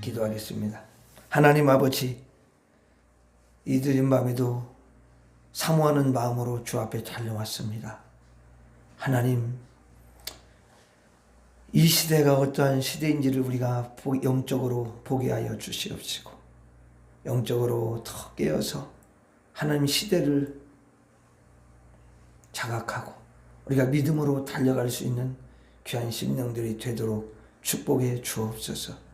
기도하겠습니다. 하나님 아버지, 이 늦은 밤에도 사모하는 마음으로 주 앞에 달려왔습니다. 하나님, 이 시대가 어떠한 시대인지를 우리가 영적으로 보게 하여 주시옵시고, 영적으로 더 깨어서 하나님 시대를 자각하고 우리가 믿음으로 달려갈 수 있는 귀한 심령들이 되도록 축복해 주옵소서.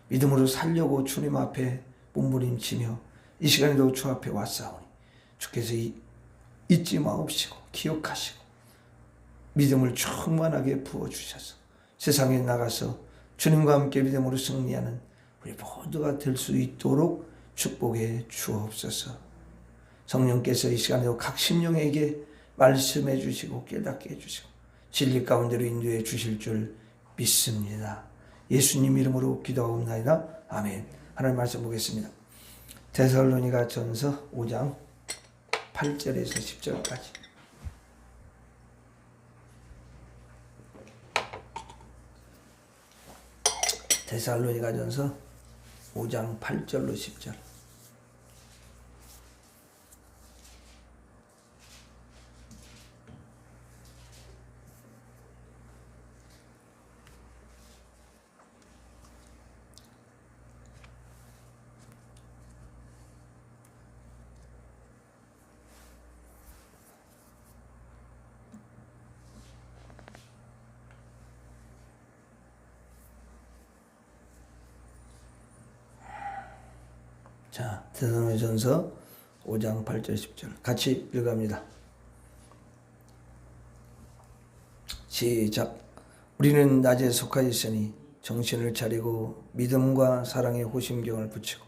믿음으로 살려고 주님 앞에 몸부림치며 이 시간에도 주 앞에 왔사오니 주께서 잊지 마옵시고 기억하시고 믿음을 충만하게 부어주셔서 세상에 나가서 주님과 함께 믿음으로 승리하는 우리 모두가 될 수 있도록 축복해 주옵소서. 성령께서 이 시간에도 각 심령에게 말씀해 주시고 깨닫게 해주시고 진리 가운데로 인도해 주실 줄 믿습니다. 예수님 이름으로 기도하옵나이다. 아멘. 하나님 말씀 보겠습니다. 데살로니가 전서 5장 8절에서 10절까지. 데살로니가 전서 5장 8절로 10절. 자, 데살로니가전서 5장 8절 10절 같이 읽어갑니다. 시작. 우리는 낮에 속하여 있으니 정신을 차리고 믿음과 사랑의 호심경을 붙이고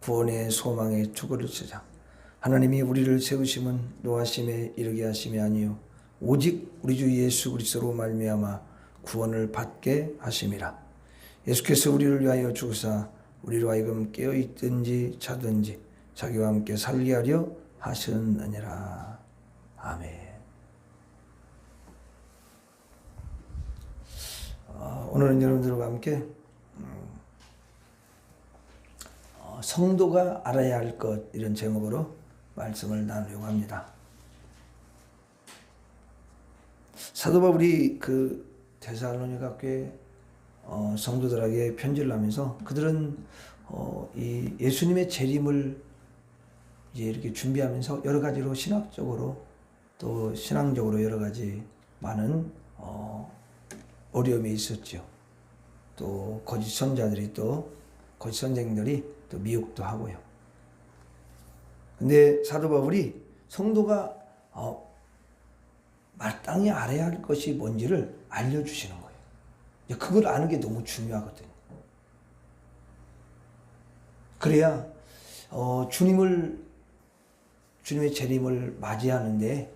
구원의 소망의 투구를 쓰자. 하나님이 우리를 세우심은 노하심에 이르게 하심이 아니요 오직 우리 주 예수 그리스도로 말미암아 구원을 받게 하심이라. 예수께서 우리를 위하여 죽으사 우리로 하여금 깨어있든지 자든지 자기와 함께 살게 하려 하셨느니라. 아멘. 오늘은 여러분들과 함께 성도가 알아야 할 것, 이런 제목으로 말씀을 나누려고 합니다. 사도 바울이 그 데살로니가 교회 성도들에게 편지를 하면서 그들은 이 예수님의 재림을 이제 이렇게 준비하면서 여러 가지로 신학적으로 또 신앙적으로 여러 가지 많은 어려움이 있었죠. 또 거짓 선자들이 또 거짓 선생들이 또 미혹도 하고요. 근데 사도 바울이 성도가 마땅히 알아야 할 것이 뭔지를 알려주시는 거예요. 그걸 아는 게 너무 중요하거든요. 그래야 주님의 재림을 맞이하는데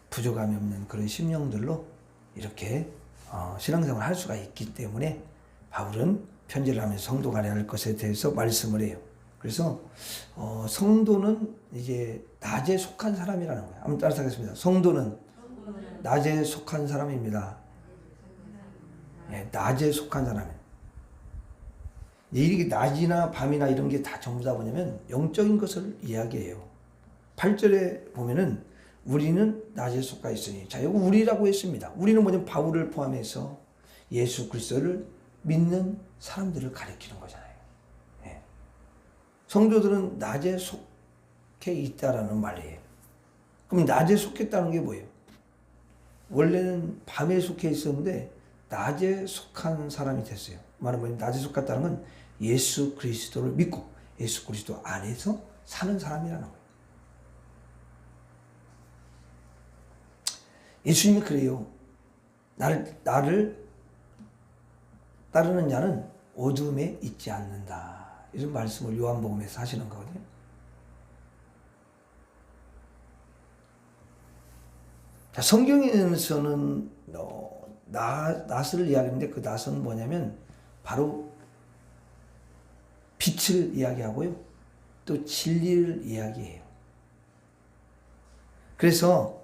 부족함이 없는 그런 심령들로 이렇게 신앙생활을 할 수가 있기 때문에 바울은 편지를 하면서 성도가 알아야 할 것에 대해서 말씀을 해요. 그래서 성도는 이제 낮에 속한 사람이라는 거예요. 한번 따라서 하겠습니다. 성도는 낮에 속한 사람입니다. 네, 낮에 속한 사람이에요. 이게 낮이나 밤이나 이런 게 다 전부 다 뭐냐면 영적인 것을 이야기해요. 8절에 보면은 우리는 낮에 속하 있으니, 자, 여기 우리라고 했습니다. 우리는 뭐냐면 바울을 포함해서 예수 그리스도를 믿는 사람들을 가리키는 거잖아요. 네. 성도들은 낮에 속해 있다라는 말이에요. 그럼 낮에 속했다는 게 뭐예요? 원래는 밤에 속해 있었는데 낮에 속한 사람이 됐어요. 말하면 낮에 속했다는 건 예수 그리스도를 믿고 예수 그리스도 안에서 사는 사람이라는 거예요. 예수님이 그래요. 나를 따르는 자는 어둠에 있지 않는다. 이런 말씀을 요한복음에서 하시는 거거든요. 자, 성경에서는 낫을 이야기하는데 그 낫은 뭐냐면 바로 빛을 이야기하고요. 또 진리를 이야기해요. 그래서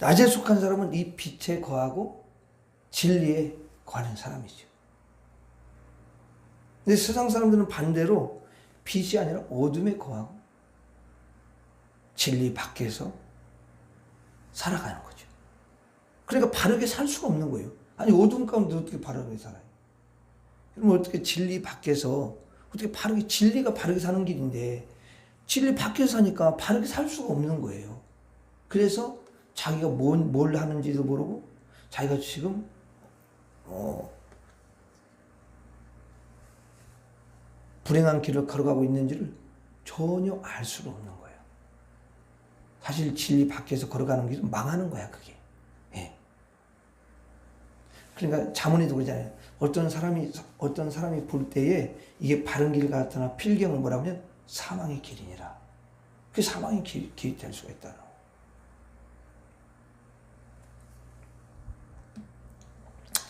낮에 속한 사람은 이 빛에 거하고 진리에 거하는 사람이죠. 근데 세상 사람들은 반대로 빛이 아니라 어둠에 거하고 진리 밖에서 살아가는 거죠. 그러니까 바르게 살 수가 없는 거예요. 아니 어둠 가운데 어떻게 바르게 살아요? 그럼 어떻게 진리 밖에서 어떻게 바르게, 진리가 바르게 사는 길인데 진리 밖에서 사니까 바르게 살 수가 없는 거예요. 그래서 자기가 뭘 하는지도 모르고 자기가 지금 불행한 길을 걸어가고 있는지를 전혀 알 수가 없는 거예요. 사실 진리 밖에서 걸어가는 길은 망하는 거야, 그게. 예. 그러니까 자문에도 그러잖아요. 어떤 사람이 볼 때에 이게 바른 길 같으나 필경을 뭐라고 하면 사망의 길이니라. 그 사망의 길이 될 수가 있다.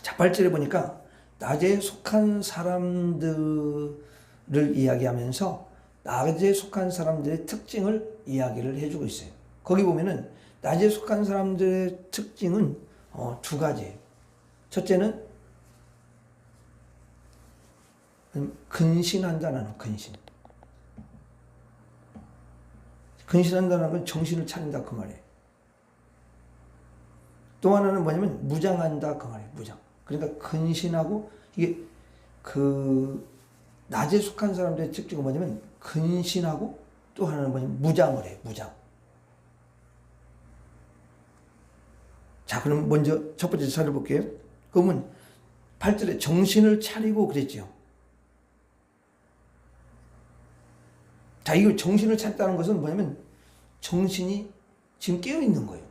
자, 8절에 보니까 낮에 속한 사람들을 이야기하면서 낮에 속한 사람들의 특징을 이야기를 해주고 있어요. 거기 보면은 낮에 속한 사람들의 특징은 두 가지예요. 첫째는 근신한다는 근신. 근신한다는 건 정신을 차린다 그 말이에요. 또 하나는 뭐냐면 무장한다 그 말이에요. 무장. 그러니까 근신하고 이게 그 낮에 속한 사람들의 특징은 뭐냐면 근신하고 또 하나는 뭐냐면 무장을 해요. 무장. 자, 그럼 먼저 첫 번째 찾아볼게요. 그러면 8절에 정신을 차리고 그랬죠. 자, 이거 정신을 차렸다는 것은 뭐냐면 정신이 지금 깨어 있는 거예요.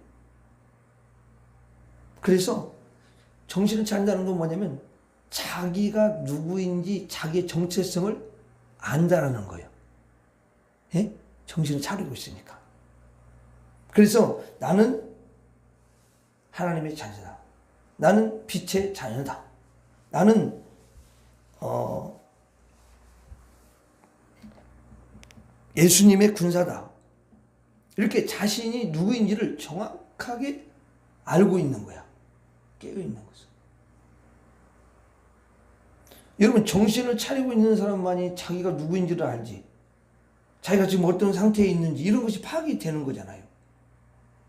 그래서 정신을 차린다는 건 뭐냐면 자기가 누구인지 자기의 정체성을 안다라는 거예요. 예? 정신을 차리고 있으니까. 그래서 나는 하나님의 자녀다. 나는 빛의 자녀다. 나는 예수님의 군사다. 이렇게 자신이 누구인지를 정확하게 알고 있는 거야. 깨어 있는 것은. 여러분, 정신을 차리고 있는 사람만이 자기가 누구인지를 알지. 자기가 지금 어떤 상태에 있는지 이런 것이 파악이 되는 거잖아요.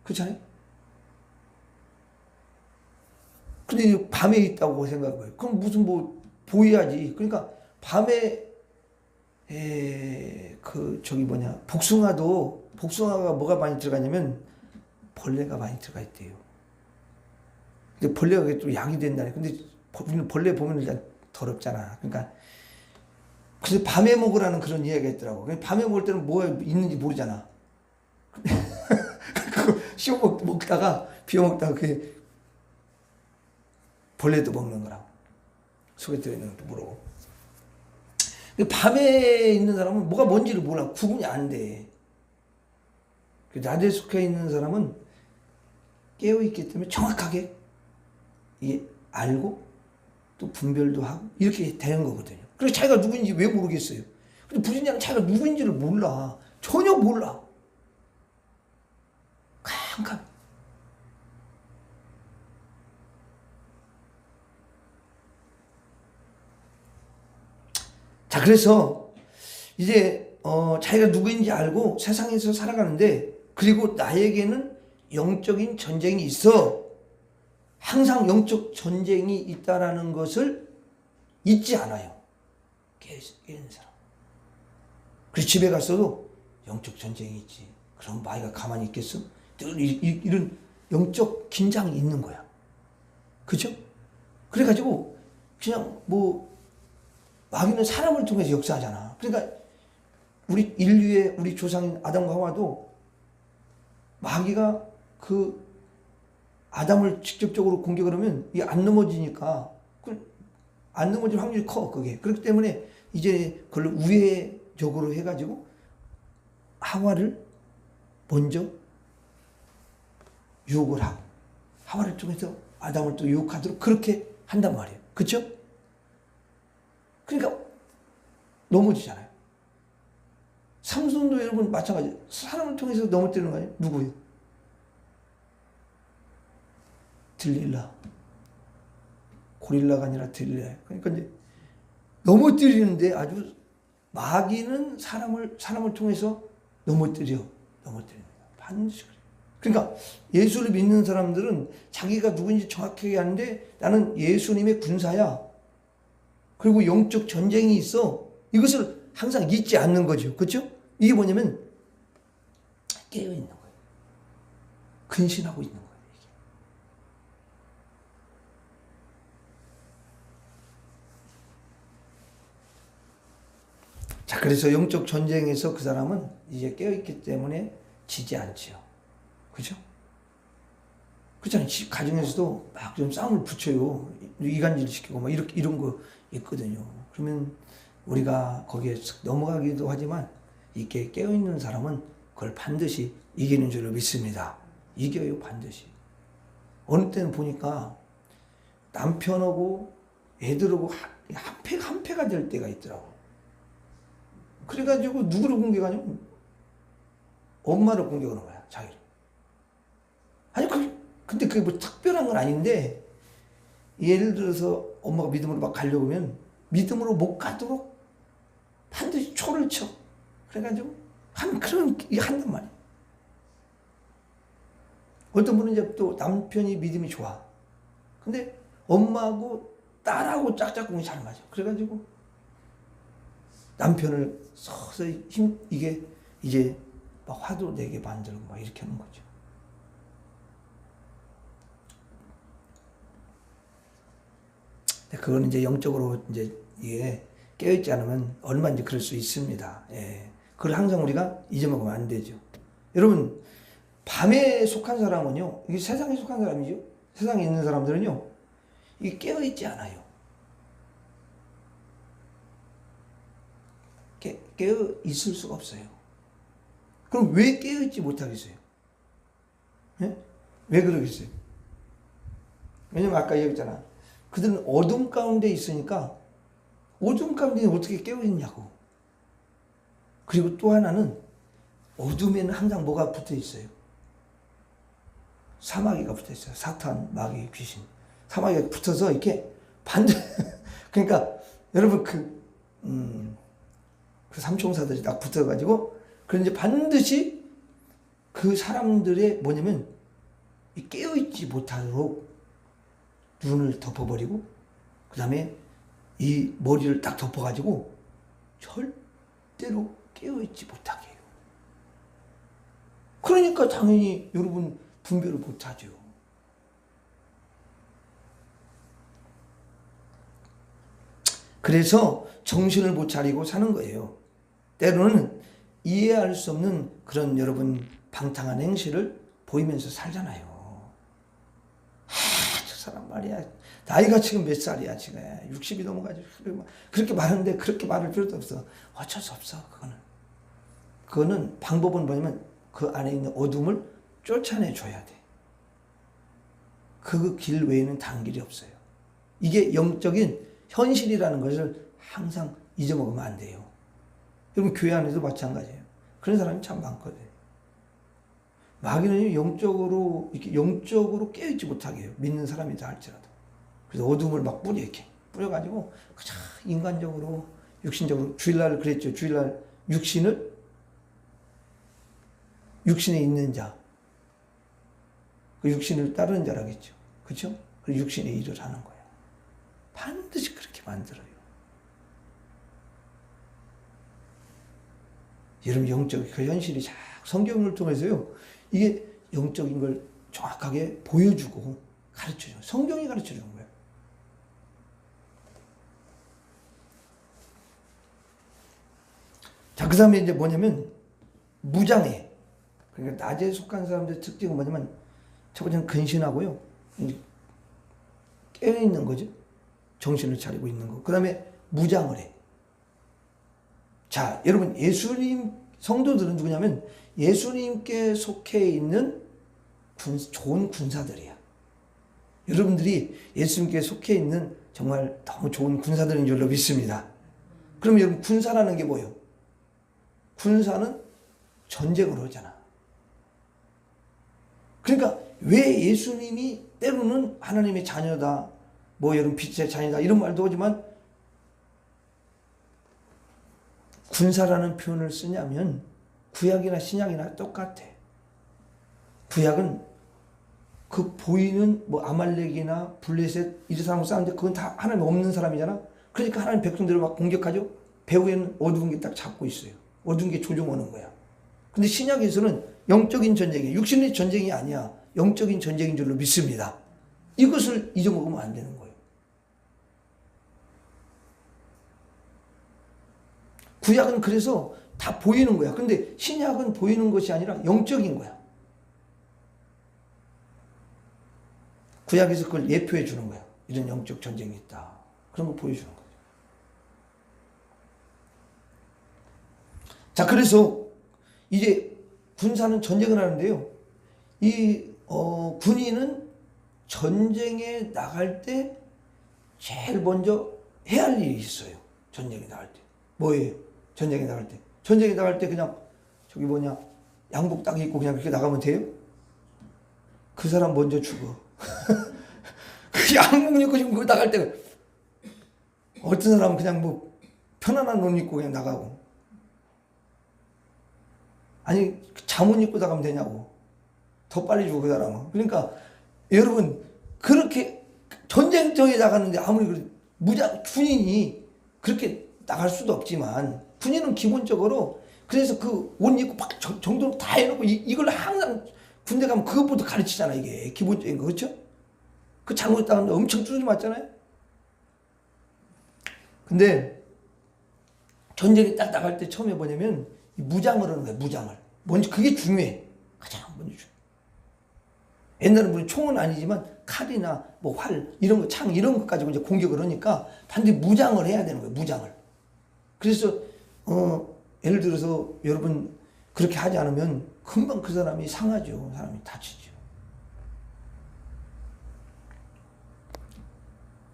그렇잖아요? 근데 밤에 있다고 생각해요. 그럼 무슨 보여야지. 그러니까 밤에 복숭아가 뭐가 많이 들어가냐면 벌레가 많이 들어가 있대요. 근데 벌레가 또 약이 된다네. 근데 벌레 보면 일단 더럽잖아. 그러니까 그래서 밤에 먹으라는 그런 이야기가 있더라고. 밤에 먹을 때는 뭐가 있는지 모르잖아. 그거 씹어 먹다가 비워 먹다가 그게 벌레도 먹는 거라고. 속에 들어있는 것도 모르고. 밤에 있는 사람은 뭐가 뭔지를 몰라. 구분이 안 돼. 낮에 속해 있는 사람은 깨어있기 때문에 정확하게 이게 알고 또 분별도 하고 이렇게 되는 거거든요. 그래서 자기가 누구인지 왜 모르겠어요. 근데 불신자는 자기가 누구인지를 몰라. 전혀 몰라. 캄캄. 자, 그래서 이제 자기가 누구인지 알고 세상에서 살아가는데, 그리고 나에게는 영적인 전쟁이 있어. 항상 영적 전쟁이 있다라는 것을 잊지 않아요. 깨는 사람. 그래서 집에 갔어도 영적 전쟁이 있지. 그럼 마이가 가만히 있겠어? 늘 이런 영적 긴장이 있는 거야. 그죠? 그래가지고 그냥 마귀는 사람을 통해서 역사하잖아. 그러니까 우리 인류의 우리 조상인 아담과 하와도 마귀가 그 아담을 직접적으로 공격을 하면 이게 안 넘어지니까 안 넘어질 확률이 커. 그게. 그렇기 때문에 이제 그걸 우회적으로 해가지고 하와를 먼저 유혹을 하고 하와를 통해서 아담을 또 유혹하도록 그렇게 한단 말이에요. 그렇죠? 그러니까 넘어지잖아요. 삼손도 여러분 마찬가지. 사람을 통해서 넘어뜨리는 거 아니에요? 누구예요? 들릴라. 고릴라가 아니라 들릴라. 그러니까 이제 넘어뜨리는데 아주 마귀는 사람을 통해서 넘어뜨립니다. 반드시 그래요. 그러니까 예수를 믿는 사람들은 자기가 누군지 정확하게 아는데 나는 예수님의 군사야. 그리고 영적 전쟁이 있어. 이것을 항상 잊지 않는 거죠. 그렇죠? 이게 뭐냐면 깨어 있는 거예요. 근신하고 있는 거예요. 이게. 자, 그래서 영적 전쟁에서 그 사람은 이제 깨어 있기 때문에 지지 않지요. 그죠? 그렇잖아요. 가정에서도 막 좀 싸움을 붙여요. 이간질 시키고 막 이런 거 있거든요. 그러면 우리가 거기에 넘어가기도 하지만 이렇게 깨어있는 사람은 그걸 반드시 이기는 줄로 믿습니다. 이겨요, 반드시. 어느 때는 보니까 남편하고 애들하고 한 패가 될 때가 있더라고. 그래가지고 누구를 공격하냐면 엄마를 공격하는 거야, 자기를. 아니, 근데 그게 뭐 특별한 건 아닌데, 예를 들어서 엄마가 믿음으로 막 가려고 하면 믿음으로 못 가도록 반드시 초를 쳐. 그래가지고 그런 한단 말이야. 어떤 분은 이제 또 남편이 믿음이 좋아. 근데 엄마하고 딸하고 짝짝꿍이 잘 맞아. 그래가지고 남편을 서서히 이게 이제 막 화도 내게 만들고 막 이렇게 하는 거죠. 그건 이제 영적으로 이제 이게 깨어있지 않으면 얼마든지 그럴 수 있습니다. 예. 그걸 항상 우리가 잊어먹으면 안 되죠. 여러분, 밤에 속한 사람은요, 이게 세상에 속한 사람이죠. 세상에 있는 사람들은요, 이게 깨어있지 않아요. 깨어있을 수가 없어요. 그럼 왜 깨어있지 못하겠어요? 예? 왜 그러겠어요? 왜냐면 아까 얘기했잖아. 그들은 어둠 가운데 있으니까 어둠 가운데 어떻게 깨어있냐고. 그리고 또 하나는 어둠에는 항상 뭐가 붙어 있어요? 사마귀가 붙어 있어요. 사탄, 마귀, 귀신. 사마귀가 붙어서 이렇게 그러니까 여러분 그 삼총사들이 딱 붙어가지고 그런데 반드시 그 사람들의 뭐냐면 깨어있지 못하도록 눈을 덮어버리고 그 다음에 이 머리를 딱 덮어가지고 절대로 깨어있지 못하게 해요. 그러니까 당연히 여러분 분별을 못하죠. 그래서 정신을 못 차리고 사는 거예요. 때로는 이해할 수 없는 그런 여러분 방탕한 행실을 보이면서 살잖아요. 사람 말이야. 나이가 지금 몇 살이야, 지금. 60이 넘어가지고. 그렇게 말하는데 그렇게 말할 필요도 없어. 어쩔 수 없어, 그거는 방법은 뭐냐면 그 안에 있는 어둠을 쫓아내줘야 돼. 그 길 외에는 다른 길이 없어요. 이게 영적인 현실이라는 것을 항상 잊어먹으면 안 돼요. 여러분, 교회 안에도 마찬가지예요. 그런 사람이 참 많거든요. 마귀는 이렇게 영적으로 깨어있지 못하게 해요. 믿는 사람이다 할지라도. 그래서 어둠을 막 이렇게 뿌려가지고, 그저 인간적으로, 육신적으로, 주일날 그랬죠. 주일날 육신에 있는 자. 그 육신을 따르는 자라겠죠. 그렇죠? 그 육신의 일을 하는 거예요. 반드시 그렇게 만들어요. 여러분, 영적 그 현실이 성경을 통해서요. 이게 영적인 걸 정확하게 보여주고 가르쳐줘요. 성경이 가르쳐주는 거예요. 자, 그 다음에 이제 뭐냐면 무장해. 그러니까 낮에 속한 사람들의 특징은 뭐냐면 첫 번째는 근신하고요. 깨어있는 거죠. 정신을 차리고 있는 거. 그 다음에 무장을 해. 자, 여러분, 예수님 성도들은 누구냐면 예수님께 속해 있는 좋은 군사들이야. 여러분들이 예수님께 속해 있는 정말 너무 좋은 군사들인 줄로 믿습니다. 그럼 여러분, 군사라는 게 뭐예요? 군사는 전쟁을 하잖아. 그러니까 왜 예수님이 때로는 하나님의 자녀다, 뭐 여러분 빛의 자녀다 이런 말도 하지만 군사라는 표현을 쓰냐면 구약이나 신약이나 똑같아. 구약은 그 보이는 뭐 아말렉이나 블레셋 이 사람하고 싸우는데 그건 다 하나님 없는 사람이잖아. 그러니까 하나님 백성들을 막 공격하죠. 배후에는 어두운 게 딱 잡고 있어요. 어두운 게 조종하는 거야. 근데 신약에서는 영적인 전쟁이에요. 육신의 전쟁이 아니야. 영적인 전쟁인 줄로 믿습니다. 이것을 잊어먹으면 안 되는 거예요. 구약은 그래서 다 보이는 거야. 근데 신약은 보이는 것이 아니라 영적인 거야. 구약에서 그걸 예표해 주는 거야. 이런 영적 전쟁이 있다. 그런 거 보여주는 거죠. 자, 그래서 이제 군사는 전쟁을 하는데요. 군인은 전쟁에 나갈 때 제일 먼저 해야 할 일이 있어요. 전쟁에 나갈 때. 뭐예요? 전쟁에 나갈 때. 전쟁에 나갈 때 그냥 양복 딱 입고 그냥 그렇게 나가면 돼요? 그 사람 먼저 죽어. 그 양복 입고 지금 그거 나갈 때 어떤 사람은 그냥 뭐 편안한 옷 입고 그냥 나가고. 아니 잠옷 입고 나가면 되냐고. 더 빨리 죽어 그 사람은. 그러니까 여러분 그렇게 전쟁터에 나가는데 아무리 군인이 그렇게 나갈 수도 없지만 군인은 기본적으로 그래서 그 옷 입고 막 정도로 다 해놓고 이걸 항상 군대 가면 그것부터 가르치잖아. 이게 기본적인 거 그렇죠? 그 잘못했다가 엄청 두드려 맞잖아요. 근데 전쟁에 딱 나갈 때 처음에 뭐냐면 무장을 하는 거야. 무장을 먼저 그게 중요해. 가장 먼저 중요해. 옛날에는 물론 총은 아니지만 칼이나 뭐 활 이런 거 창 이런 것 가지고 이제 공격을 하니까 반드시 무장을 해야 되는 거예요. 무장을. 그래서 예를 들어서 여러분 그렇게 하지 않으면 금방 그 사람이 상하죠. 사람이 다치죠.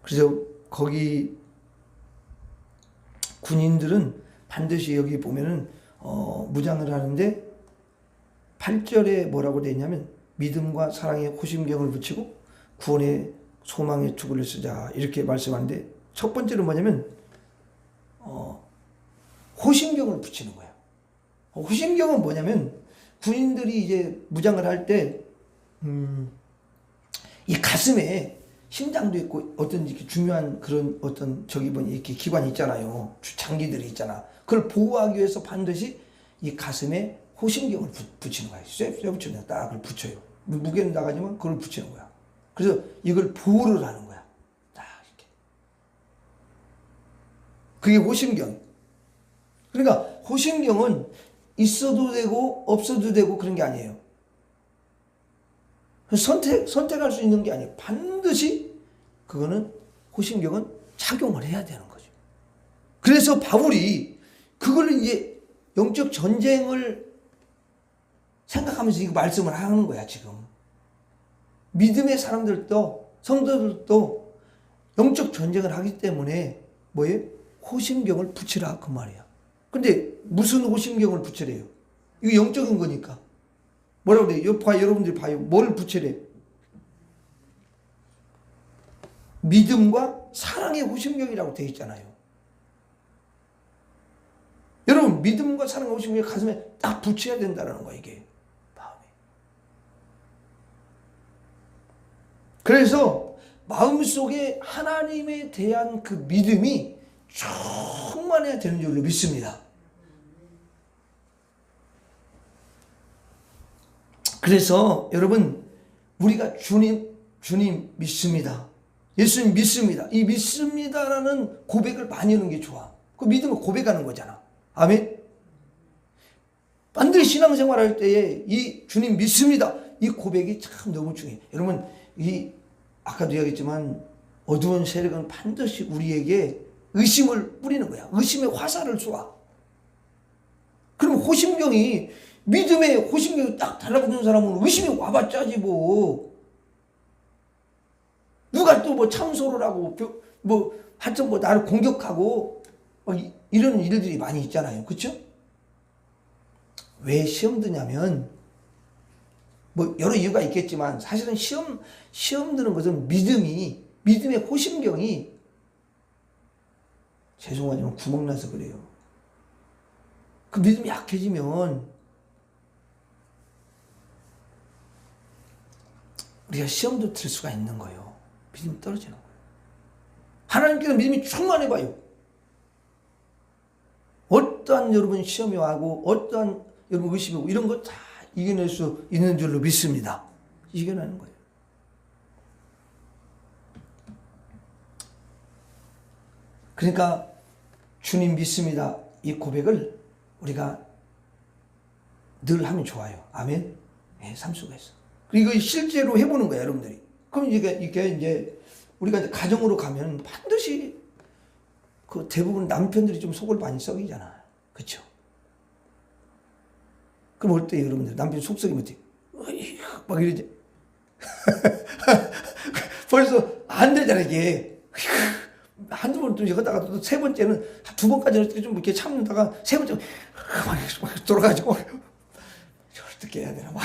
그래서 거기 군인들은 반드시 여기 보면은 무장을 하는데 8절에 뭐라고 되어 있냐면 믿음과 사랑의 호심경을 붙이고 구원의 소망의 투구를 쓰자 이렇게 말씀하는데 첫 번째는 뭐냐면 호심경을 붙이는 거야. 호심경은 뭐냐면 군인들이 이제 무장을 할 때 이 가슴에 심장도 있고 어떤 이렇게 중요한 그런 어떤 이렇게 기관이 있잖아요. 장기들이 있잖아. 그걸 보호하기 위해서 반드시 이 가슴에 호심경을 붙이는 거야. 쇠 붙이는 거야. 딱 그걸 붙여요. 무게는 나가지만 그걸 붙이는 거야. 그래서 이걸 보호를 하는 거야. 딱 이렇게. 그게 호심경. 그러니까 호심경은 있어도 되고 없어도 되고 그런 게 아니에요. 선택할 수 있는 게 아니에요. 반드시 그거는 호심경은 착용을 해야 되는 거죠. 그래서 바울이 그걸 이제 영적 전쟁을 생각하면서 이 말씀을 하는 거야, 지금. 믿음의 사람들도, 성도들도 영적 전쟁을 하기 때문에 뭐예요? 호심경을 붙이라, 그 말이야. 근데 무슨 호심경을 붙이래요? 이거 영적인 거니까. 뭐라고 그래요? 여러분들이 봐요. 뭘 붙이래? 믿음과 사랑의 호심경이라고 되어 있잖아요. 여러분, 믿음과 사랑의 호심경이 가슴에 딱 붙여야 된다는 거야, 이게. 마음에. 그래서 마음속에 하나님에 대한 그 믿음이 충만해야 되는 줄로 믿습니다. 그래서 여러분 우리가 주님 믿습니다. 예수님 믿습니다. 이 믿습니다라는 고백을 많이 하는 게 좋아. 그 믿음을 고백하는 거잖아. 아멘. 반드시 신앙생활할 때에 이 주님 믿습니다. 이 고백이 참 너무 중요해. 여러분 아까도 이야기했지만 어두운 세력은 반드시 우리에게 의심을 뿌리는 거야. 의심의 화살을 쏘아. 그럼 호심경이 믿음의 호심경이 딱 달라붙는 사람은 의심이 와봤자지 뭐. 누가 또 뭐 참소를 하고 하여튼 나를 공격하고 이런 일들이 많이 있잖아요. 그렇죠? 왜 시험 드냐면 여러 이유가 있겠지만 사실은 시험 드는 것은 믿음의 호심경이 죄송하지만 구멍나서 그래요. 그 믿음이 약해지면 우리가 시험도 들 수가 있는 거예요. 믿음이 떨어지는 거예요. 하나님께서 믿음이 충만해봐요. 어떠한 여러분 시험이 와고 어떠한 여러분 의심이 오고 이런 거 다 이겨낼 수 있는 줄로 믿습니다. 이겨내는 거예요. 그러니까 주님 믿습니다. 이 고백을 우리가 늘 하면 좋아요. 아멘. 네, 삶 속에서. 그리고 이거 실제로 해보는 거예요, 여러분들이. 그럼 이게 이제 우리가 이제 가정으로 가면 반드시 그 대부분 남편들이 좀 속을 많이 썩이잖아. 그쵸? 그럼 어때요, 여러분들? 남편이 속 썩이면 어때요? 막 이러지. 벌써 안 되잖아, 이게. 한두 번 또 하다가 또 세 번째는 두 번까지는 좀 이렇게 참다가 세 번째 막 돌아가지고 어떻게 해야 되나 막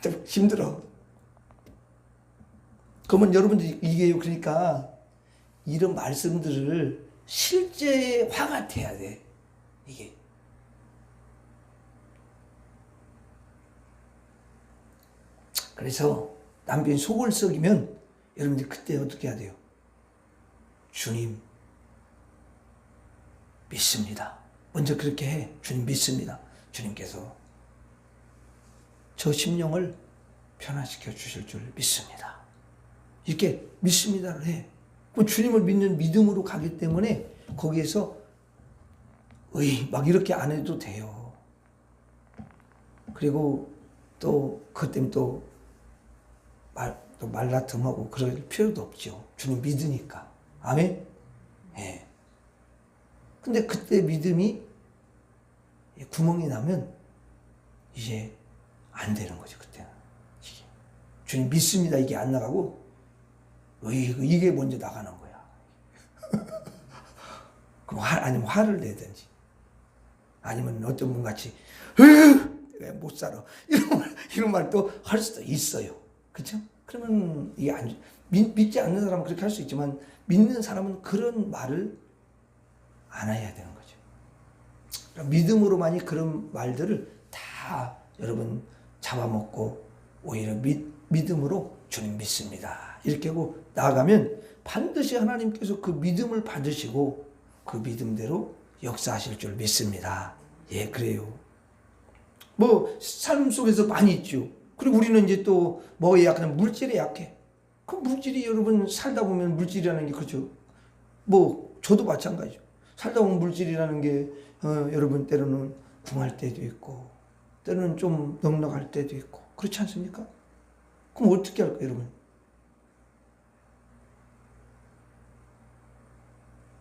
좀 힘들어. 그러면 여러분들이 이게 그러니까 이런 말씀들을 실제 화가 돼야 돼. 이게. 그래서 남편이 속을 썩이면 여러분들이 그때 어떻게 해야 돼요? 주님 믿습니다. 먼저 그렇게 해. 주님 믿습니다. 주님께서 저 심령을 변화시켜 주실 줄 믿습니다. 이렇게 믿습니다를 해. 그럼 주님을 믿는 믿음으로 가기 때문에 거기에서 막 이렇게 안 해도 돼요. 그리고 또 그것 때문에 또 말다툼하고 그럴 필요도 없죠. 주님 믿으니까. 아멘? 예. 근데 그때 믿음이 구멍이 나면 이제 안 되는 거죠, 그때는. 주님 믿습니다. 이게 안 나가고, 이게 먼저 나가는 거야. 그럼 아니면 화를 내든지, 아니면 어떤 분 같이, 내가 못 살아. 이런 말 또 할 수도 있어요. 그쵸? 그러면 이게 믿지 않는 사람은 그렇게 할 수 있지만, 믿는 사람은 그런 말을 안 해야 되는 거죠. 그러니까 믿음으로만이 그런 말들을 다 여러분 잡아먹고 오히려 믿음으로 주님 믿습니다. 이렇게 하고 나아가면 반드시 하나님께서 그 믿음을 받으시고 그 믿음대로 역사하실 줄 믿습니다. 예, 그래요. 삶 속에서 많이 있죠. 그리고 우리는 이제 또 뭐에 약하냐면 물질에 약해. 그 물질이 여러분 살다 보면 물질이라는 게 그렇죠. 저도 마찬가지죠. 살다 보면 물질이라는 게 여러분 때로는 궁할 때도 있고 때로는 좀 넉넉할 때도 있고 그렇지 않습니까? 그럼 어떻게 할까요, 여러분?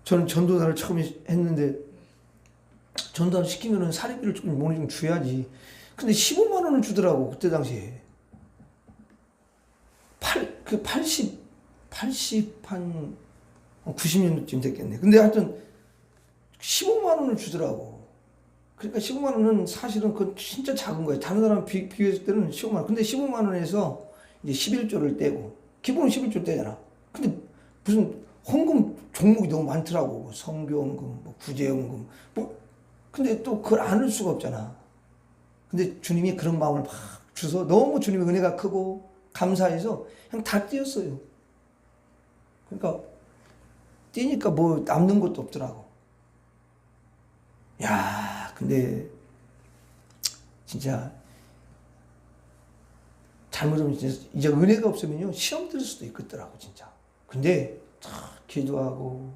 저는 전도사를 처음 했는데 전도사 시키면은 사례비를 좀 줘야지. 근데 15만 원을 주더라고 그때 당시에. 80한 90년쯤 됐겠네. 근데 하여튼 15만 원을 주더라고. 그러니까 15만 원은 사실은 그건 진짜 작은 거예요. 다른 사람 비교했을 때는 15만 원. 근데 15만 원에서 이제 11조를 떼고, 기본은 11조 떼잖아. 근데 무슨 헌금 종목이 너무 많더라고. 성교헌금, 구제헌금. 근데 또 그걸 안 할 수가 없잖아. 근데 주님이 그런 마음을 막 주서 너무 주님의 은혜가 크고 감사해서 그냥 다 띄었어요. 그러니까 띄니까 남는 것도 없더라고. 야, 근데 진짜 잘못하면 이제 은혜가 없으면요 시험 들 수도 있겠더라고 진짜. 근데 기도하고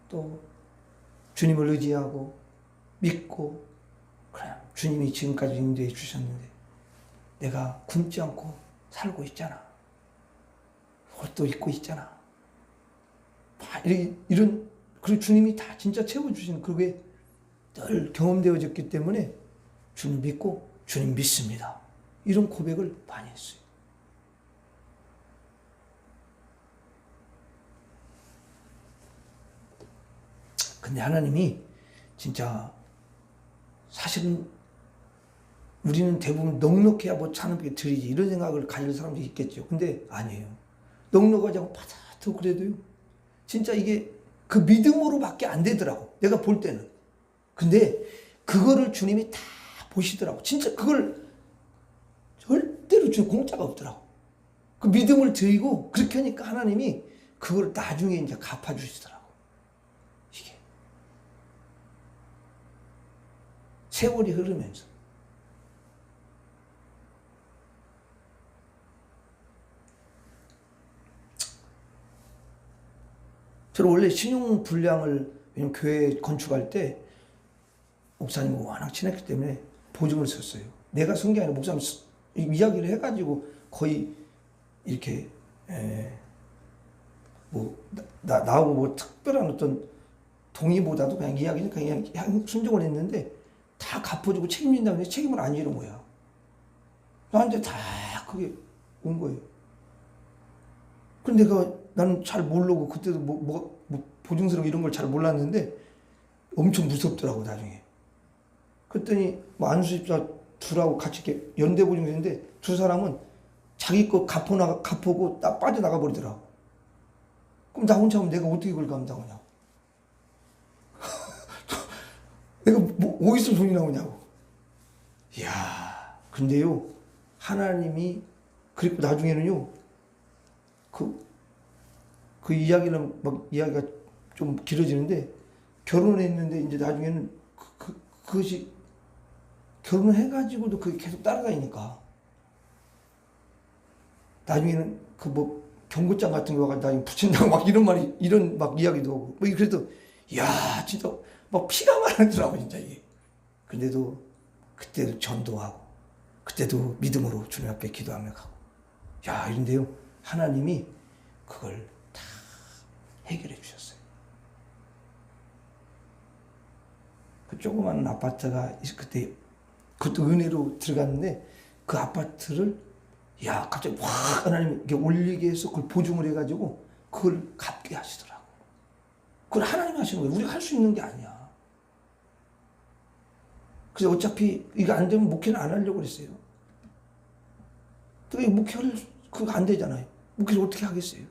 또 주님을 의지하고 믿고 그래 주님이 지금까지 인도해 주셨는데 내가 굶지 않고 살고 있잖아. 옷도 입고 있잖아. 이런 그리고 주님이 다 진짜 채워주시는 그게 늘 경험되어졌기 때문에 주님 믿고 주님 믿습니다. 이런 고백을 많이 했어요. 근데 하나님이 진짜 사실은 우리는 대부분 넉넉해야 사는 게 드리지 이런 생각을 가질 사람도 있겠죠. 근데 아니에요. 넉넉하지 않고 파닥하고 그래도요. 진짜 이게 그 믿음으로밖에 안 되더라고. 내가 볼 때는. 근데 그거를 주님이 다 보시더라고. 진짜 그걸 절대로 주님 공짜가 없더라고. 그 믿음을 드리고 그렇게 하니까 하나님이 그걸 나중에 이제 갚아주시더라고. 이게 세월이 흐르면서. 저는 원래 신용 불량을, 왜냐면 교회 건축할 때 목사님과 워낙 친했기 때문에 보증을 썼어요. 내가 쓴 게 아니라 목사님 이야기를 해가지고 거의 이렇게 나하고 뭐 특별한 어떤 동의보다도 그냥 이야기는 그냥 순종을 했는데 다 갚아주고 책임진다고 해서 책임을 안 지는 거야. 나한테 다 그게 온 거예요. 근데 나는 잘 모르고 그때도 뭐 보증서랑 이런 걸 잘 몰랐는데 엄청 무섭더라고 나중에. 그랬더니 뭐 안수집사 둘하고 같이 이렇게 연대 보증서인데 두 사람은 자기 거 갚고 빠져나가 버리더라고. 그럼 나 혼자 하면 내가 어떻게 그걸 감당하냐고. 내가 뭐 어디서 돈이 나오냐고. 이야, 근데요 하나님이 그리고 나중에는요 그 이야기는 막 이야기가 좀 길어지는데 결혼했는데 이제 나중에는 그것이 결혼을 해가지고도 그게 계속 따라다니니까 나중에는 그 뭐 경고장 같은 거 와가지고 나중에 붙인다고 막 이런 막 이야기도 하고 뭐 그래도 야 진짜 막 피가 마르더라고 진짜 이게. 근데도 그때도 전도하고 그때도 믿음으로 주님 앞에 기도하며 가고 야 이런데요 하나님이 그걸 다 해결해 주셨어요. 그 조그마한 아파트가 그때 그것도 은혜로 들어갔는데 그 아파트를 야 갑자기 확 하나님 이렇게 올리게 해서 그걸 보증을 해가지고 그걸 갚게 하시더라고. 그걸 하나님이 하시는 거예요. 우리가 할 수 있는 게 아니야. 그래서 어차피 이거 안 되면 목회는 안 하려고 그랬어요. 또 목회를 그거 안 되잖아요. 목회를 어떻게 하겠어요?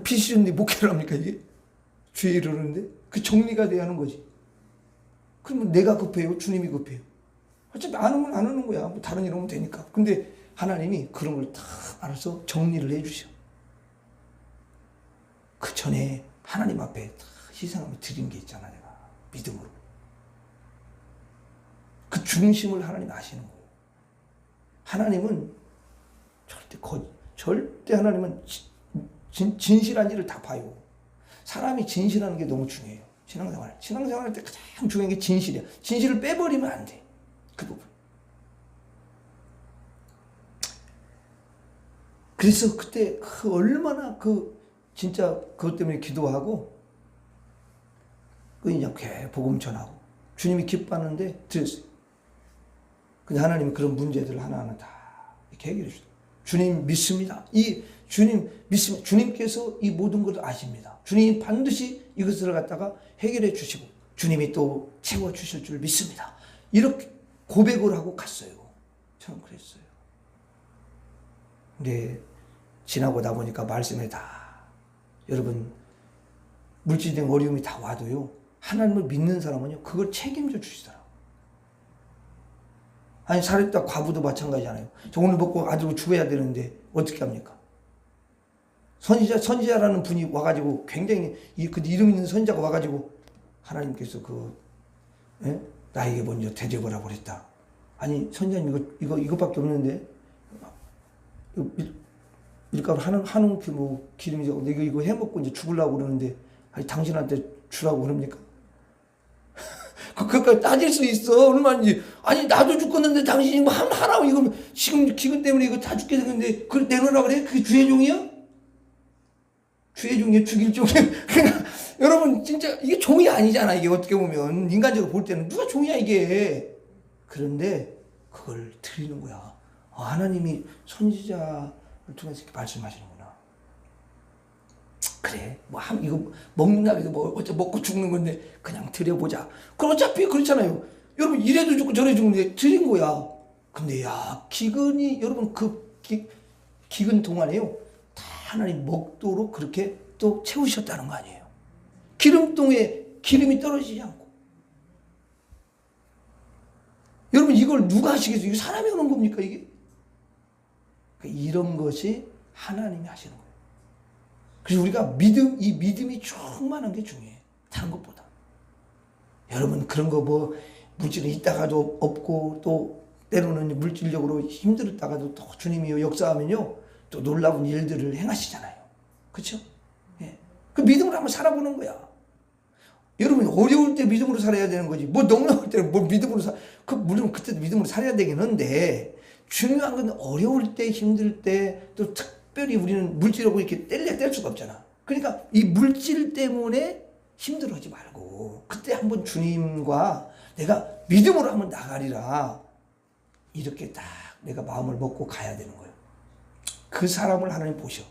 피 싫은데 목회를 합니까 이게? 주에 이르는데 그 정리가 돼야 하는 거지. 그러면 내가 급해요? 주님이 급해요? 어차피 안 하면 안 하는 거야. 뭐 다른 일 하면 되니까. 근데 하나님이 그런 걸 다 알아서 정리를 해주셔. 그 전에 하나님 앞에 다 희생하며 드린 게 있잖아 내가. 믿음으로. 그 중심을 하나님 아시는 거예요. 하나님은 절대 하나님은 진실한 일을 다 봐요. 사람이 진실하는 게 너무 중요해요. 신앙생활 때 가장 중요한 게 진실이야. 진실을 빼버리면 안 돼. 그 부분. 그래서 그때 얼마나 진짜 그것 때문에 기도하고 이제 복음 전하고 주님이 기뻐하는데 드렸어요. 근데 하나님이 그런 문제들을 하나하나 다 이렇게 해결해 주시더라고요. 주님 믿습니다. 주님 믿습니다. 주님께서 이 모든 것을 아십니다. 주님이 반드시 이것을 갖다가 해결해 주시고 주님이 또 채워 주실 줄 믿습니다. 이렇게 고백을 하고 갔어요. 저는 그랬어요. 근데 지나고 나 보니까 말씀에 다 여러분 물질적인 어려움이 다 와도요 하나님을 믿는 사람은요 그걸 책임져 주시더라고요. 아니 사렙다 과부도 마찬가지잖아요. 저 오늘 먹고 아주 죽어야 되는데 어떻게 합니까? 선지자라는 분이 와가지고 굉장히 그 이름 있는 선지자가 와가지고 하나님께서 나에게 먼저 대접을 하고 그랬다. 아니 선지자님 이것밖에 없는데 밀가루 한웅 뭐 기름이 이거 해먹고 이제 죽으려고 그러는데 아니 당신한테 주라고 그럽니까? 그것까지 따질 수 있어. 얼마인지. 아니 나도 죽겠는데 당신이 뭐 하라고 이거 지금 기근 때문에 이거 다 죽게 됐는데 그걸 내놓으라 그래? 그게 주의 종이야? 주의 종이야? 죽일 종이야? 그러니까 여러분 진짜 이게 종이 아니잖아. 이게 어떻게 보면 인간적으로 볼 때는 누가 종이야 이게. 그런데 그걸 드리는 거야. 하나님이 선지자를 통해서 이렇게 말씀하시는구나. 그래 이거 먹는다 이거 뭐 어차피 먹고 죽는 건데 그냥 드려보자. 그럼 어차피 그렇잖아요. 여러분 이래도 죽고 저래 죽는데 드린 거야. 근데 기근이 여러분 기근 동안에요 다 하나님 먹도록 그렇게 또 채우셨다는 거 아니에요. 기름통에 기름이 떨어지지 않고 여러분 이걸 누가 하시겠어요? 이거 사람이 하는 겁니까 이게? 그러니까 이런 것이 하나님이 하시는 거예요. 그래서 우리가 이 믿음이 충만한 게 중요해요. 다른 것보다. 여러분 그런 거 뭐 물질은 있다가도 없고 또 때로는 물질적으로 힘들었다가도 또 주님이 역사하면요 또 놀라운 일들을 행하시잖아요. 그렇죠? 예. 그 믿음으로 한번 살아보는 거야. 여러분 어려울 때 믿음으로 살아야 되는 거지. 뭐 넉넉할 때는 뭐 믿음으로 물론 그때도 믿음으로 살아야 되긴 한데 중요한 건 어려울 때 힘들 때 또 특별히 우리는 물질하고 이렇게 뗄 수가 없잖아. 그러니까 이 물질 때문에 힘들어하지 말고 그때 한번 주님과 내가 믿음으로 한번 나가리라 이렇게 딱 내가 마음을 먹고 가야 되는 거예요. 그 사람을 하나님 보셔.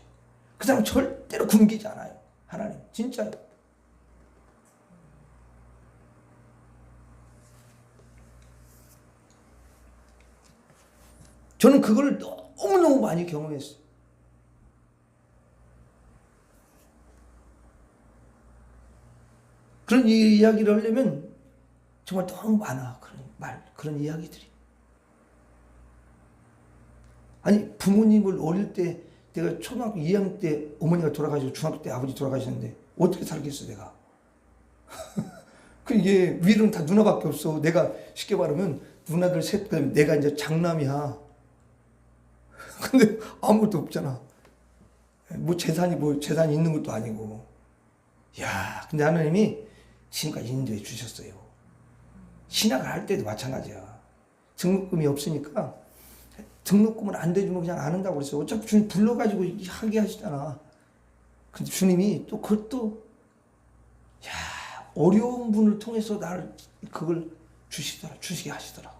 그 사람 절대로 굶기지 않아요. 하나님 진짜요. 저는 그걸 너무너무 많이 경험했어요. 그런 이야기를 하려면 정말 너무 많아. 그런 이야기들이. 아니, 부모님을 어릴 때, 내가 초등학교 2학년 때 어머니가 돌아가시고 중학교 때 아버지 돌아가셨는데, 어떻게 살겠어, 내가. 이게 위로는 다 누나밖에 없어. 내가 쉽게 말하면 누나들 셋, 내가 이제 장남이야. 근데 아무것도 없잖아. 뭐 재산이 있는 것도 아니고. 야, 근데 하나님이 지금까지 인도해 주셨어요. 신학을 할 때도 마찬가지야. 등록금이 없으니까 등록금을 안 대주면 그냥 안 한다고 그랬어요. 어차피 주님 불러가지고 하게 하시잖아. 근데 주님이 또 그것도, 야, 어려운 분을 통해서 나를 그걸 주시게 하시더라고.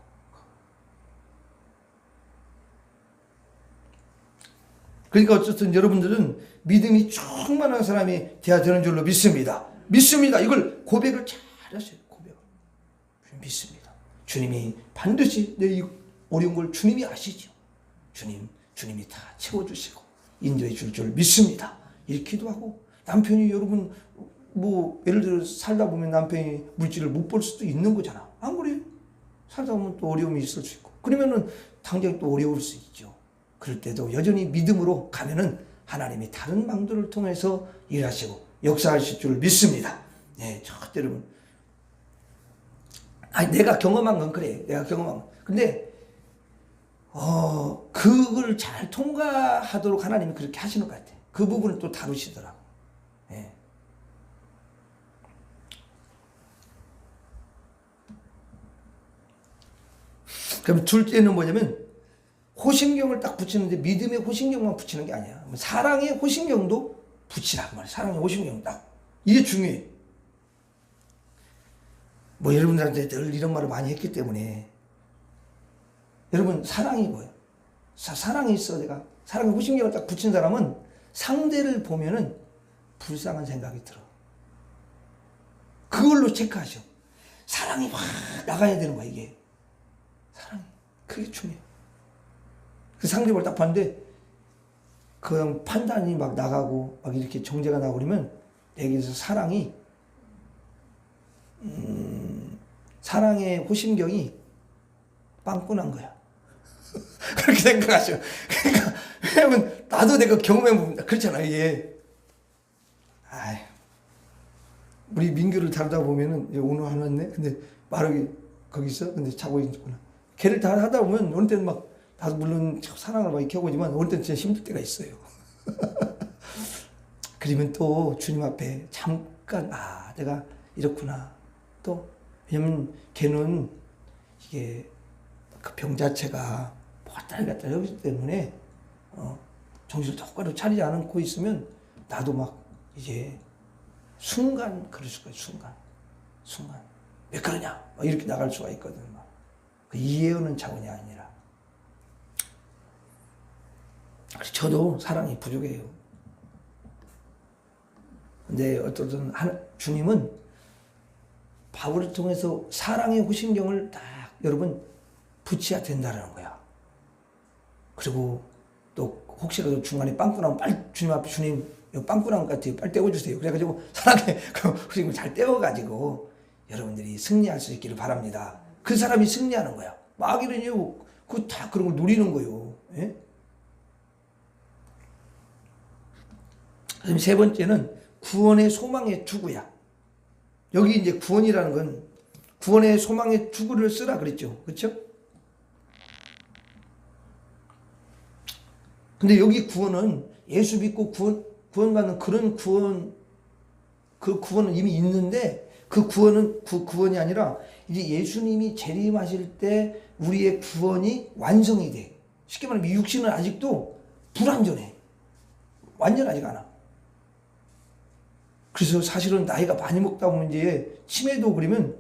그러니까 어쨌든 여러분들은 믿음이 충만한 사람이 되어야 되는 줄로 믿습니다. 믿습니다. 이걸 고백을 잘 하셔요. 고백을. 믿습니다. 주님이 반드시 내 어려운 걸 주님이 아시죠. 주님이 다 채워주시고 인도해 줄 줄 믿습니다. 이렇게 기도하고 남편이 여러분 뭐 예를 들어 살다 보면 남편이 물질을 못 볼 수도 있는 거잖아. 안 그래요? 살다 보면 또 어려움이 있을 수 있고 그러면은 당장 또 어려울 수 있죠. 그럴 때도 여전히 믿음으로 가면은 하나님이 다른 방도를 통해서 일하시고 역사하실 줄 믿습니다. 네, 절대 여러분. 아니, 내가 경험한 건 그래. 내가 경험한 건. 근데, 그걸 잘 통과하도록 하나님이 그렇게 하시는 것 같아. 그 부분을 또 다루시더라고. 네. 그럼 둘째는 뭐냐면, 호심경을 딱 붙이는데 믿음의 호심경만 붙이는 게 아니야. 사랑의 호심경도 붙이라 그 말이야. 사랑의 호심경 딱. 이게 중요해. 뭐 여러분들한테 늘 이런 말을 많이 했기 때문에 여러분 사랑이 뭐예요? 사랑이 있어. 내가 사랑의 호심경을 딱 붙인 사람은 상대를 보면은 불쌍한 생각이 들어. 그걸로 체크하셔. 사랑이 확 나가야 되는 거야 이게. 사랑이. 그게 중요해. 그 상대방을 딱 봤는데 그 판단이 막 나가고 막 이렇게 정죄가 나고 그러면 여기서 사랑의 호심경이 빵꾸난 거야. 그렇게 생각하셔. 그러니까 왜냐면 나도 내가 경험해보면 그렇잖아 이게. 우리 민규를 다루다 보면은 오늘 하나네. 근데 마르기 거기 있어. 근데 자고 있구나. 걔를 다 하다 보면 어느 때는 막 나도 물론 사랑을 막 이렇게 하고 있지만 어느 때는 진짜 힘들 때가 있어요. 그러면 또 주님 앞에 잠깐 내가 이렇구나. 또 왜냐면 걔는 이게 그 병 자체가 왔다 갔다 하기 때문에 정신을 똑바로 차리지 않고 있으면 나도 막 이제 순간 그럴 수가 있어. 순간 왜 그러냐 막 이렇게 나갈 수가 있거든. 막. 그 이해하는 차원이 아니라. 저도 사랑이 부족해요. 근데 어떤 주님은 바울을 통해서 사랑의 호심경을 딱 여러분 붙여야 된다는 거야. 그리고 또 혹시라도 중간에 빵꾸 나면 빨리 주님 앞에 주님 이거 빵꾸 난 것 같아요. 빨리 떼어주세요. 그래가지고 사랑의 호심경을 잘 떼어가지고 여러분들이 승리할 수 있기를 바랍니다. 그 사람이 승리하는 거야. 마귀는요, 그 다 그런 걸 노리는 거예요. 예? 그다음 세 번째는 구원의 소망의 투구야. 여기 이제 구원이라는 건 구원의 소망의 투구를 쓰라 그랬죠. 그렇죠? 근데 여기 구원은 예수 믿고 구원받는 그런 구원, 그 구원은 이미 있는데 그 구원이 아니라 이제 예수님이 재림하실 때 우리의 구원이 완성이 돼. 쉽게 말하면 이 육신은 아직도 불완전해. 완전하지가 않아. 그래서 사실은 나이가 많이 먹다 보면 이제 치매도 그러면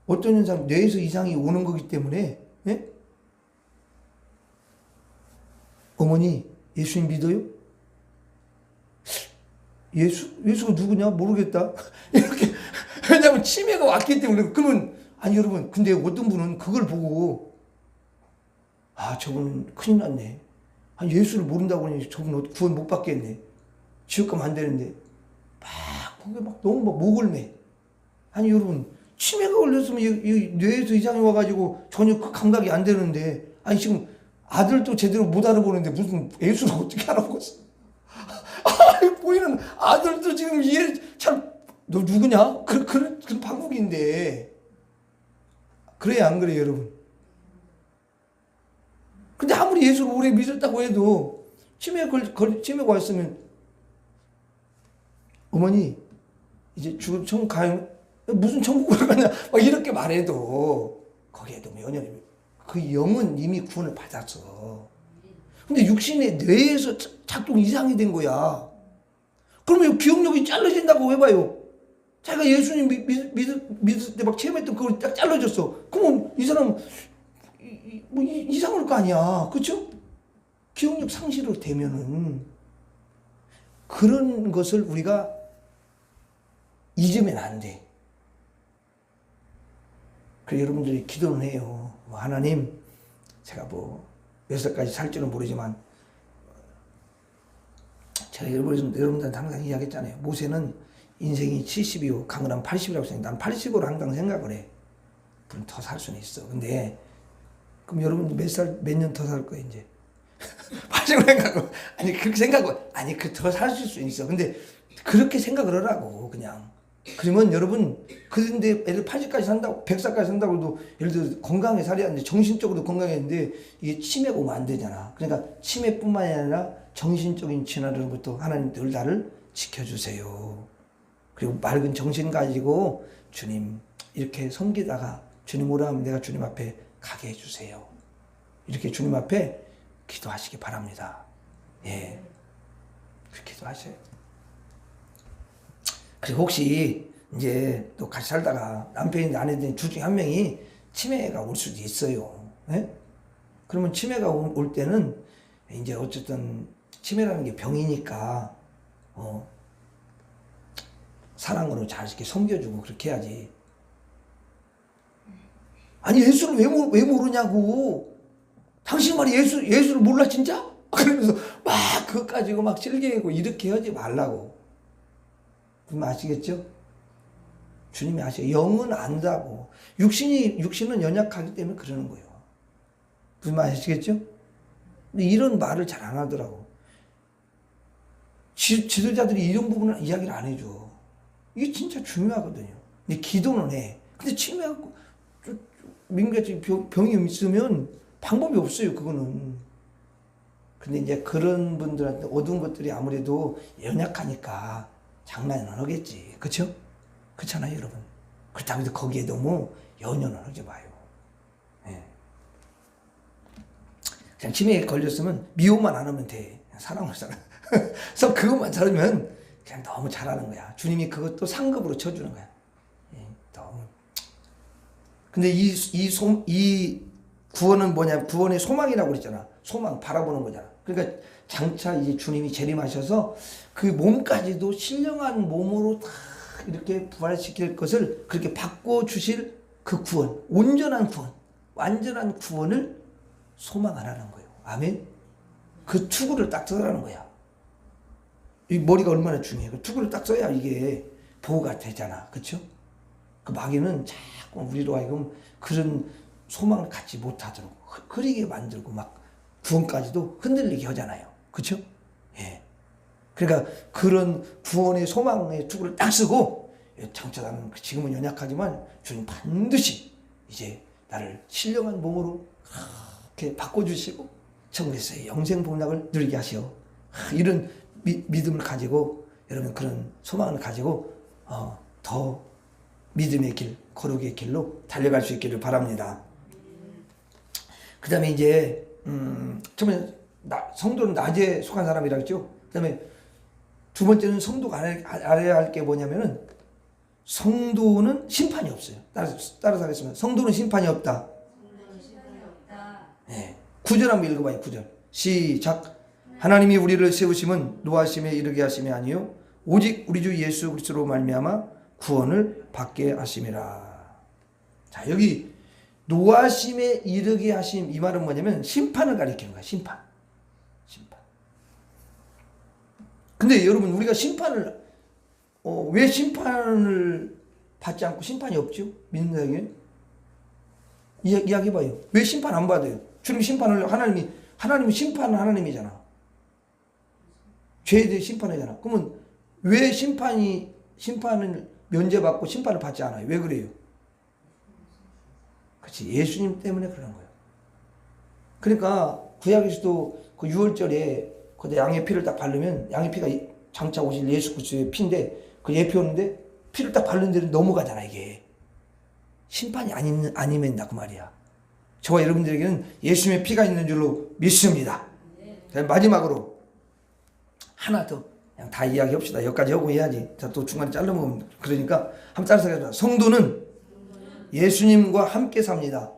어떤 현상, 뇌에서 이상이 오는 거기 때문에, 예? 어머니, 예수님 믿어요? 예수가 누구냐? 모르겠다. 이렇게. 왜냐면 치매가 왔기 때문에. 그러면, 아니, 여러분, 근데 어떤 분은 그걸 보고, 아, 저분은 큰일 났네. 아니, 예수를 모른다고 하니 저분 구원 못 받겠네. 지옥 가면 안 되는데. 그게 막 너무 막 목을 매. 아니, 여러분, 치매가 걸렸으면 이 뇌에서 이상이 와가지고 전혀 그 감각이 안 되는데, 아니, 지금 아들도 제대로 못 알아보는데 무슨 예수를 어떻게 알아보겠어? 아니, 보이는 아들도 지금 이해 너 누구냐? 그런 방법인데. 그래야 안 그래요, 여러분? 근데 아무리 예수를 오래 믿었다고 해도 치매가 왔으면 어머니 이제 천국 가요? 무슨 천국을 가냐? 막 이렇게 말해도 거기에도 연연히 그 영은 이미 구원을 받았어. 근데 육신의 뇌에서 작동 이상이 된 거야. 그러면 기억력이 잘라진다고 해봐요. 자기가 예수님 믿을 때 막 체험했던 그걸 딱 잘라졌어. 그러면 이 사람 뭐 이상할 거 아니야. 그렇죠? 기억력 상실로 되면은 그런 것을 우리가 잊으면 안 돼. 그래서 여러분들이 기도는 해요. 뭐 하나님, 제가 뭐 몇 살까지 살지는 모르지만 제가 여러분들한테 항상 이야기했잖아요. 모세는 인생이 70이고 강은한 80이라고 생각해. 난 80으로 항상 생각을 해. 물론 더 살 수는 있어. 근데 그럼 여러분들 몇 년 더 살 거예요, 이제? 80으로 생각하고 아니 그렇게 생각하고 아니 그 더 살 수 있어. 근데 그렇게 생각을 하라고 그냥. 그러면 여러분 그런데 애들 80까지 산다고 100살까지 산다고 해도 예를 들어 건강하게 살아야 하는데 정신적으로 건강했는데 이게 치매가 오면 안 되잖아. 그러니까 치매뿐만이 아니라 정신적인 진화로부터 하나님 늘 나를 지켜주세요. 그리고 맑은 정신 가지고 주님 이렇게 섬기다가 주님 오라 하면 내가 주님 앞에 가게 해주세요. 이렇게 주님 앞에 기도하시기 바랍니다. 예, 그렇게 기도하셔요. 그리고 혹시 이제 또 같이 살다가 남편이나 아내들 둘 중에 한 명이 치매가 올 수도 있어요. 예? 그러면 치매가 올 때는 이제 어쨌든 치매라는 게 병이니까 사랑으로 잘 이렇게 섬겨주고 그렇게 해야지. 아니 예수를 왜 모르냐고. 당신 말이 예수를 몰라 진짜? 그러면서 막 그거 가지고 막 실개하고 이렇게 하지 말라고. 그럼 아시겠죠? 주님이 아시죠? 영은 안다고. 육신은 연약하기 때문에 그러는 거예요. 무슨 말 아시겠죠? 근데 이런 말을 잘 안 하더라고. 지도자들이 이런 부분은 이야기를 안 해줘. 이게 진짜 중요하거든요. 근데 기도는 해. 근데 치매하고 민감한 병이 있으면 방법이 없어요. 그거는. 근데 이제 그런 분들한테 얻은 것들이 아무래도 연약하니까 장난은 안 하겠지. 그쵸? 그렇잖아요, 여러분. 그렇다고 해서 거기에 너무 연연을 하지 마요. 예. 그냥 치매에 걸렸으면 미워만 안 하면 돼. 사랑을 살아. 그래서 그것만 잘하면 그냥 너무 잘하는 거야. 주님이 그것도 상급으로 쳐주는 거야. 예, 너무. 근데 이 구원은 뭐냐? 구원의 소망이라고 그랬잖아. 소망, 바라보는 거잖아. 그러니까 장차 이제 주님이 재림하셔서 그 몸까지도 신령한 몸으로 다 이렇게 부활시킬 것을 그렇게 바꿔주실 그 구원, 온전한 구원, 완전한 구원을 소망하라는 거예요. 아멘? 그 투구를 딱 써라는 거야. 이 머리가 얼마나 중요해. 그 투구를 딱 써야 이게 보호가 되잖아. 그쵸? 그 마귀는 자꾸 우리로 하여금 그런 소망을 갖지 못하도록 흐리게 만들고 막 구원까지도 흔들리게 하잖아요. 그렇죠? 예. 그러니까 그런 구원의 소망의 투구를 딱 쓰고 장차 나는 지금은 연약하지만 주님 반드시 이제 나를 신령한 몸으로 이렇게 바꿔주시고 천국에서의 영생 복락을 누리게 하시오. 이런 믿음을 가지고 여러분 그런 소망을 가지고 더 믿음의 길, 거룩의 길로 달려갈 수 있기를 바랍니다. 그 다음에 이제 처음에 성도는 낮에 속한 사람이라고 했죠. 그 다음에 두 번째는 성도가 알아야 할 게 뭐냐면은 성도는 심판이 없어요. 따라서 하겠습니다. 성도는 심판이 없다. 네. 9절 한번 읽어봐요. 9절 시작. 하나님이 우리를 세우심은 노하심에 이르게 하심이 아니요 오직 우리 주 예수 그리스도로 말미암아 구원을 받게 하심이라. 자, 여기 노하심에 이르게 하심, 이 말은 뭐냐면 심판을 가리키는 거야. 심판. 근데 여러분 우리가 심판을 왜 심판을 받지 않고 심판이 없죠? 믿는 자에게 이야기해봐요. 왜 심판 안 받아요? 주님 심판을 하나님이 심판은 하나님이잖아. 죄에 대해 심판하잖아. 그러면 왜 심판을 면제받고 심판을 받지 않아요? 왜 그래요? 그렇지, 예수님 때문에 그러는 거예요. 그러니까 구약에서도 그 유월절에 그 양의 피를 딱 바르면 양의 피가 장차 오실 예수 그리스도의 피인데 그 예표인데 피를 딱 바르는 데는 넘어가잖아. 이게 심판이 아니면 그 말이야. 저와 여러분들에게는 예수님의 피가 있는 줄로 믿습니다. 마지막으로 하나 더 그냥 다 이야기합시다. 여기까지 하고 해야지. 자, 또 중간에 잘라먹으면 그러니까 한번 따라서 해보자. 성도는 예수님과 함께 삽니다.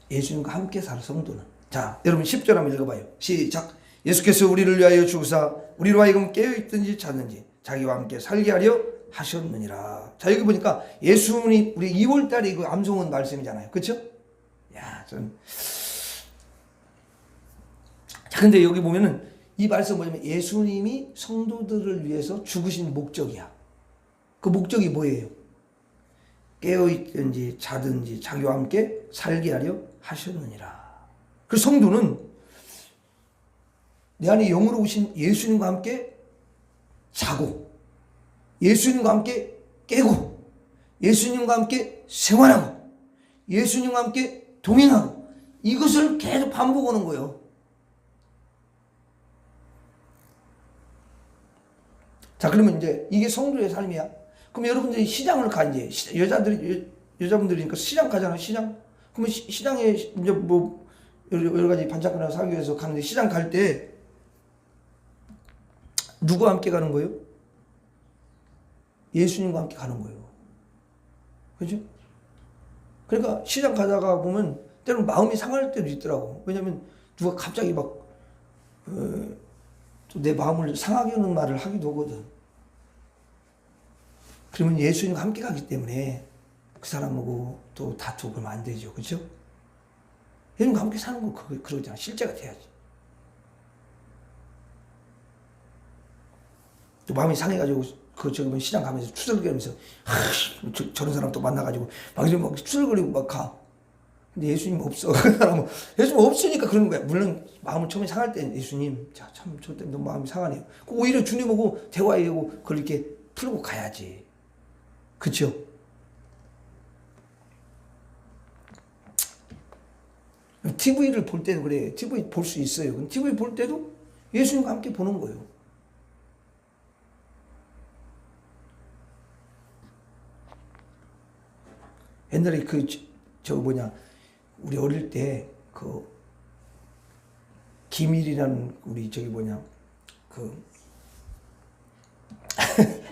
예수님과 함께 살아. 성도는. 자, 여러분 10절 한번 읽어봐요. 시작. 예수께서 우리를 위하여 죽으사 우리로 하여금 깨어있든지 잤는지 자기와 함께 살게 하려 하셨느니라. 자, 여기 보니까 예수님이 우리 2월달에 그 암송은 말씀이잖아요. 그렇죠? 야, 자, 근데 여기 보면은 이 말씀 뭐냐면 예수님이 성도들을 위해서 죽으신 목적이야. 그 목적이 뭐예요? 깨어있든지 자든지 자기와 함께 살게 하려 하셨느니라. 그 성도는 내 안에 영으로 오신 예수님과 함께 자고 예수님과 함께 깨고 예수님과 함께 생활하고 예수님과 함께 동행하고 이것을 계속 반복하는 거예요. 자, 그러면 이제 이게 성도의 삶이야. 그럼 여러분들이 시장을 가, 이제 여자분들이니까 시장 가잖아요. 시장. 그러면 시장에 이제 뭐 여러 가지 반찬거리나 사기 위해서 가는데 시장 갈 때 누구와 함께 가는 거예요? 예수님과 함께 가는 거예요. 그죠? 그러니까 시장 가다가 보면 때로는 마음이 상할 때도 있더라고. 왜냐면 누가 갑자기 막 또 내 마음을 상하게 하는 말을 하기도 하거든. 그러면 예수님과 함께 가기 때문에 그 사람하고 또 다투고 그러면 안 되죠. 그죠? 예수님과 함께 사는 거 그러잖아. 실제가 돼야지. 또 마음이 상해가지고 저기 시장 가면서 추덜거리면서 저런 사람 또 만나가지고 막 이러면 막 추덜거리고 막 가. 근데 예수님 없어. 그 사람은 예수님 없으니까 그런 거야. 물론 마음을 처음에 상할 때 예수님 참 저 때문에 너무 마음이 상하네요. 오히려 주님하고 대화하고 그걸 이렇게 풀고 가야지. 그렇죠? TV를 볼 때도 그래. TV 볼 수 있어요. 근데 TV 볼 때도 예수님과 함께 보는 거예요. 옛날에 우리 어릴 때 김일이라는 우리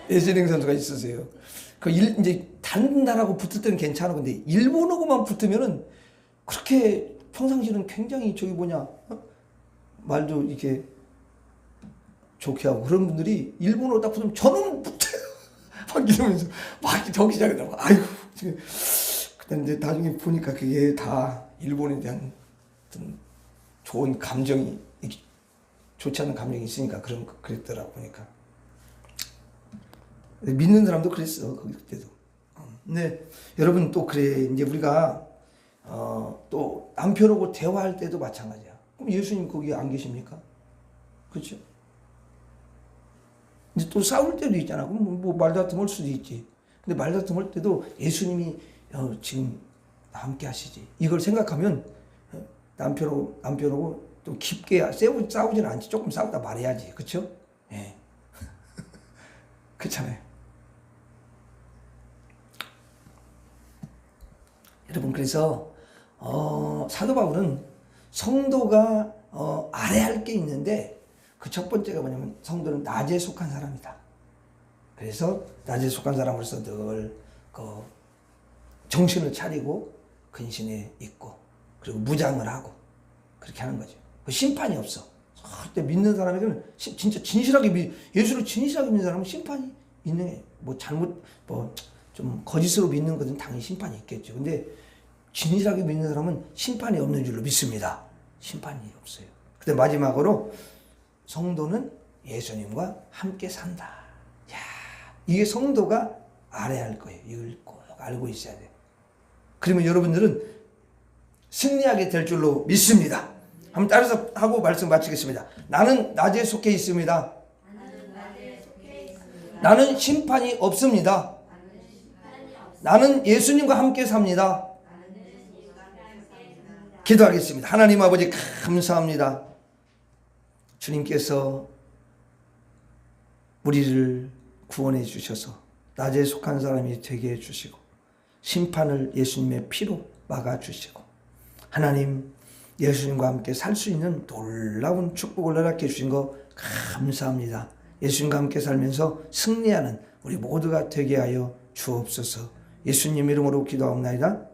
레슬링 선수가 있었어요. 이제 다른 나라하고 붙을 때는 괜찮아. 근데 일본하고만 붙으면은 그렇게 평상시는 굉장히 말도 이렇게 좋게 하고 그런 분들이 일본어로 딱 붙으면 저는 붙어요. 막 이러면서 막 더 시작하더라고. 아이고, 지금. 근데 이제 나중에 보니까 그게 다 일본에 대한 어떤 좋은 감정이, 좋지 않은 감정이 있으니까 그랬더라 보니까. 믿는 사람도 그랬어, 그때도. 네, 여러분 또 그래 이제 우리가 또 남편하고 대화할 때도 마찬가지야. 그럼 예수님 거기 안 계십니까? 그렇죠? 이제 또 싸울 때도 있잖아. 그럼 뭐 말다툼 할 수도 있지. 근데 말다툼 할 때도 예수님이 지금 함께 하시지. 이걸 생각하면 남편하고 좀 깊게 싸우지는 않지. 조금 싸우다 말해야지. 그렇죠? 예. 그렇잖아요. 여러분 그래서 사도 바울은 성도가 아래할 게 있는데 그 첫 번째가 뭐냐면 성도는 낮에 속한 사람이다. 그래서 낮에 속한 사람으로서 늘 정신을 차리고 근신에 있고 그리고 무장을 하고 그렇게 하는 거죠. 그 심판이 없어. 그때 믿는 사람에게는 진짜 진실하게 예수를 진실하게 믿는 사람은 심판이 있는 뭐 잘못 좀 거짓으로 믿는 것은 당연히 심판이 있겠죠. 근데 진실하게 믿는 사람은 심판이 없는 줄로 믿습니다. 심판이 없어요. 근데 마지막으로 성도는 예수님과 함께 산다. 야, 이게 성도가 알아야 할 거예요. 이걸 꼭 알고 있어야 돼요. 그러면 여러분들은 승리하게 될 줄로 믿습니다. 한번 따라서 하고 말씀 마치겠습니다. 나는 낮에 속해 있습니다. 나는 심판이 없습니다. 나는 예수님과 함께 삽니다. 기도하겠습니다. 하나님 아버지 감사합니다. 주님께서 우리를 구원해 주셔서 낮에 속한 사람이 되게 해주시고 심판을 예수님의 피로 막아주시고 하나님 예수님과 함께 살 수 있는 놀라운 축복을 허락해 주신 거 감사합니다. 예수님과 함께 살면서 승리하는 우리 모두가 되게 하여 주옵소서. 예수님 이름으로 기도하옵나이다. 아멘.